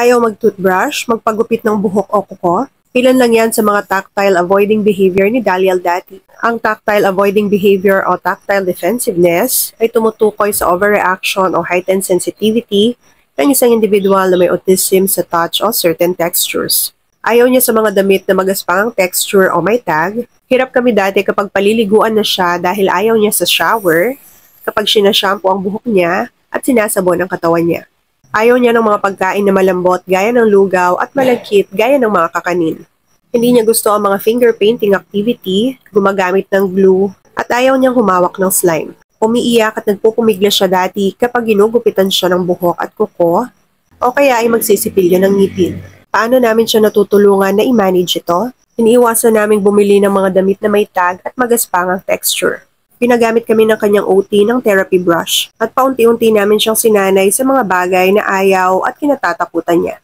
Ayaw mag-toothbrush, magpagupit ng buhok o kuko? Ilan lang yan sa mga tactile avoiding behavior ni Dali Aldati. Ang tactile avoiding behavior o tactile defensiveness ay tumutukoy sa overreaction o heightened sensitivity ng isang individual na may autism sa touch o certain textures. Ayaw niya sa mga damit na magaspangang texture o may tag. Hirap kami dati kapag paliliguan na siya dahil ayaw niya sa shower, kapag sinashampoo ang buhok niya at sinasabon ang katawan niya. Ayaw niya ng mga pagkain na malambot gaya ng lugaw at malagkit gaya ng mga kakanin. Hindi niya gusto ang mga finger painting activity, gumagamit ng glue, at ayaw niyang humawak ng slime. Umiiyak at nagpupumigla siya dati kapag ginugupitan siya ng buhok at kuko, o kaya ay magsisipilyo ng ngipin. Paano namin siya natutulungan na i-manage ito? Iniiwasan naming bumili ng mga damit na may tag at magaspangang texture. Pinagamit kami ng kanyang OT ng therapy brush at paunti-unti namin siyang sinanay sa mga bagay na ayaw at kinatatakutan niya.